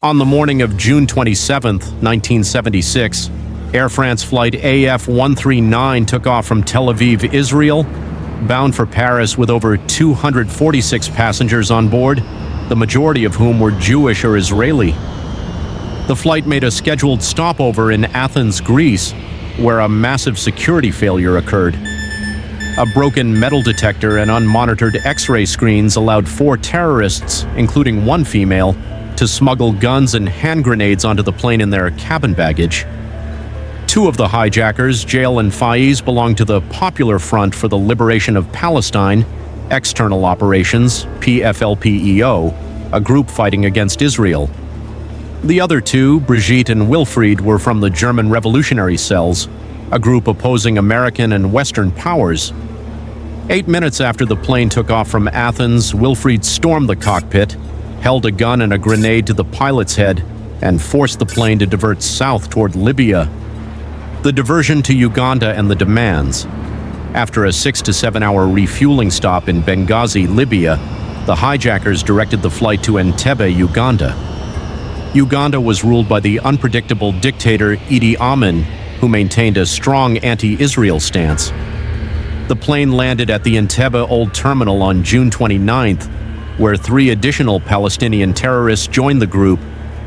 On the morning of June 27, 1976, Air France flight AF-139 took off from Tel Aviv, Israel, bound for Paris with over 246 passengers on board, the majority of whom were Jewish or Israeli. The flight made a scheduled stopover in Athens, Greece, where a massive security failure occurred. A broken metal detector and unmonitored X-ray screens allowed 4 terrorists, including one female, to smuggle guns and hand grenades onto the plane in their cabin baggage. 2 of the hijackers, Jail and Faiz, belonged to the Popular Front for the Liberation of Palestine, External Operations, PFLP-EO, a group fighting against Israel. The other 2, Brigitte and Wilfried, were from the German Revolutionary Cells, a group opposing American and Western powers. 8 minutes after the plane took off from Athens, Wilfried stormed the cockpit, held a gun and a grenade to the pilot's head, and forced the plane to divert south toward Libya. The diversion to Uganda and the demands. After a 6 to 7 hour refueling stop in Benghazi, Libya, the hijackers directed the flight to Entebbe, Uganda. Uganda was ruled by the unpredictable dictator Idi Amin, who maintained a strong anti-Israel stance. The plane landed at the Entebbe Old Terminal on June 29th, where 3 additional Palestinian terrorists joined the group,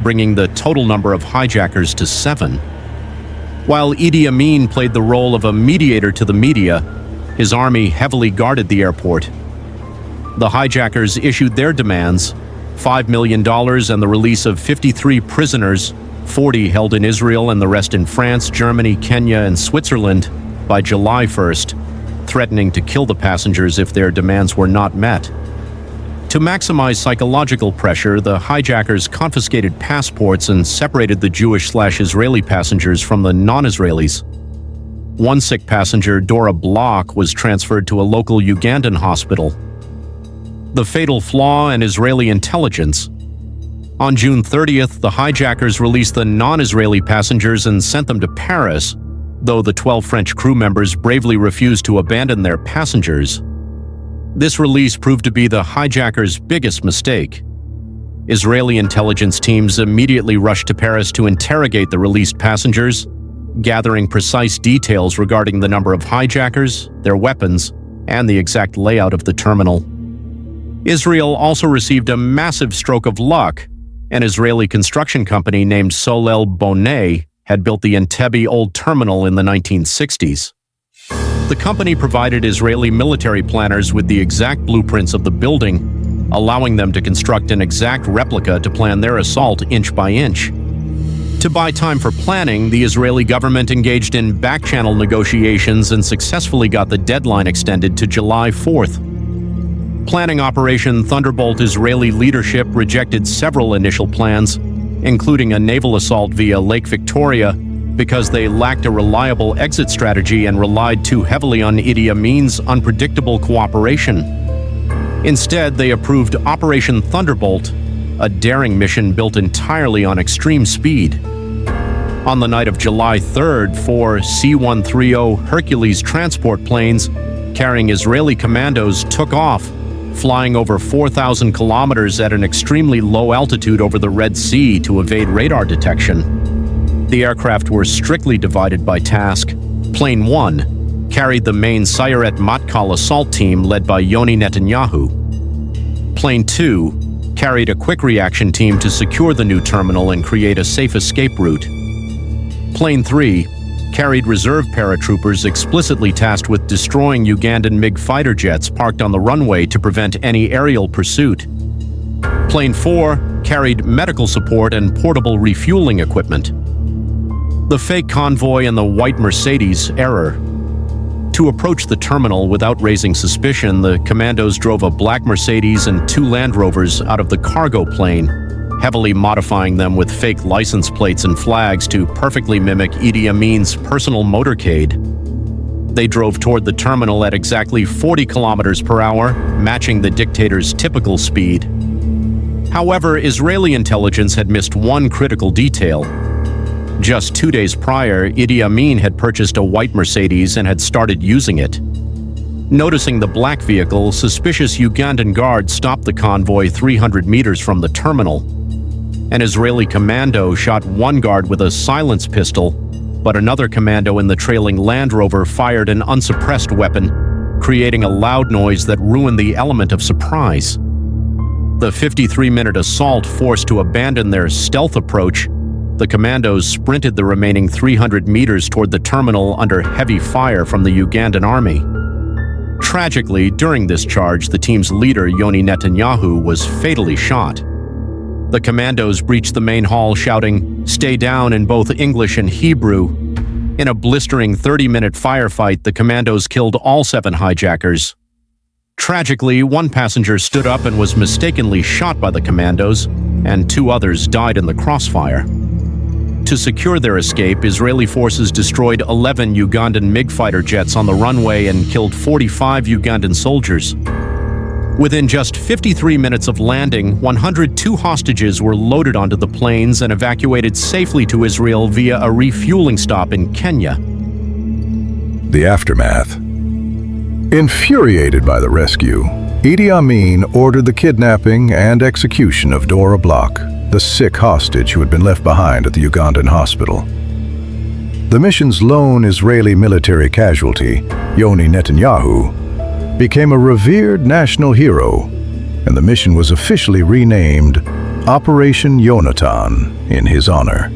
bringing the total number of hijackers to 7. While Idi Amin played the role of a mediator to the media, his army heavily guarded the airport. The hijackers issued their demands: $5 million and the release of 53 prisoners, 40 held in Israel and the rest in France, Germany, Kenya, and Switzerland, by July 1st, threatening to kill the passengers if their demands were not met. To maximize psychological pressure, the hijackers confiscated passports and separated the Jewish/Israeli passengers from the non-Israelis. One sick passenger, Dora Block, was transferred to a local Ugandan hospital. The fatal flaw in Israeli intelligence. On June 30th, the hijackers released the non-Israeli passengers and sent them to Paris, though the 12 French crew members bravely refused to abandon their passengers. This release proved to be the hijackers' biggest mistake. Israeli intelligence teams immediately rushed to Paris to interrogate the released passengers, gathering precise details regarding the number of hijackers, their weapons, and the exact layout of the terminal. Israel also received a massive stroke of luck. An Israeli construction company named Solel Boneh had built the Entebbe Old Terminal in the 1960s. The company provided Israeli military planners with the exact blueprints of the building, allowing them to construct an exact replica to plan their assault inch by inch. To buy time for planning, the Israeli government engaged in back-channel negotiations and successfully got the deadline extended to July 4th. Planning Operation Thunderbolt Israeli leadership rejected several initial plans, including a naval assault via Lake Victoria, because they lacked a reliable exit strategy and relied too heavily on Idi Amin's unpredictable cooperation. Instead, they approved Operation Thunderbolt, a daring mission built entirely on extreme speed. On the night of July 3rd, 4 C-130 Hercules transport planes carrying Israeli commandos took off, flying over 4,000 kilometers at an extremely low altitude over the Red Sea to evade radar detection. The aircraft were strictly divided by task. Plane 1 carried the main Sayeret Matkal assault team led by Yoni Netanyahu. Plane 2 carried a quick reaction team to secure the new terminal and create a safe escape route. Plane 3 carried reserve paratroopers explicitly tasked with destroying Ugandan MiG fighter jets parked on the runway to prevent any aerial pursuit. Plane 4 carried medical support and portable refueling equipment. The fake convoy and the white Mercedes error. To approach the terminal without raising suspicion, the commandos drove a black Mercedes and 2 Land Rovers out of the cargo plane, heavily modifying them with fake license plates and flags to perfectly mimic Idi Amin's personal motorcade. They drove toward the terminal at exactly 40 kilometers per hour, matching the dictator's typical speed. However, Israeli intelligence had missed one critical detail. Just 2 days prior, Idi Amin had purchased a white Mercedes and had started using it. Noticing the black vehicle, suspicious Ugandan guards stopped the convoy 300 meters from the terminal. An Israeli commando shot one guard with a silence pistol, but another commando in the trailing Land Rover fired an unsuppressed weapon, creating a loud noise that ruined the element of surprise. The 53-minute assault forced to abandon their stealth approach. The commandos sprinted the remaining 300 meters toward the terminal under heavy fire from the Ugandan army. Tragically, during this charge, the team's leader, Yoni Netanyahu, was fatally shot. The commandos breached the main hall shouting, "Stay down," in both English and Hebrew. In a blistering 30-minute firefight, the commandos killed all 7 hijackers. Tragically, one passenger stood up and was mistakenly shot by the commandos, and 2 others died in the crossfire. To secure their escape, Israeli forces destroyed 11 Ugandan MiG fighter jets on the runway and killed 45 Ugandan soldiers. Within just 53 minutes of landing, 102 hostages were loaded onto the planes and evacuated safely to Israel via a refueling stop in Kenya. The aftermath. Infuriated by the rescue, Idi Amin ordered the kidnapping and execution of Dora Bloch, the sick hostage who had been left behind at the Ugandan hospital. The mission's lone Israeli military casualty, Yoni Netanyahu, became a revered national hero, and the mission was officially renamed Operation Yonatan in his honor.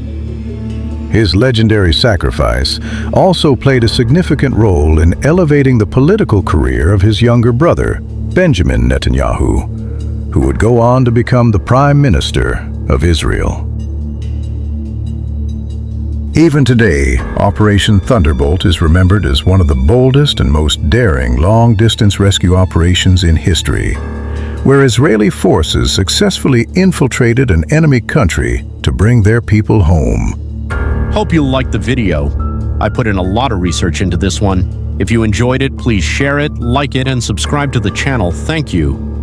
His legendary sacrifice also played a significant role in elevating the political career of his younger brother, Benjamin Netanyahu, who would go on to become the Prime Minister of Israel. Even today, Operation Thunderbolt is remembered as one of the boldest and most daring long-distance rescue operations in history, where Israeli forces successfully infiltrated an enemy country to bring their people home. Hope you liked the video. I put in a lot of research into this one. If you enjoyed it, please share it, like it, and subscribe to the channel. Thank you.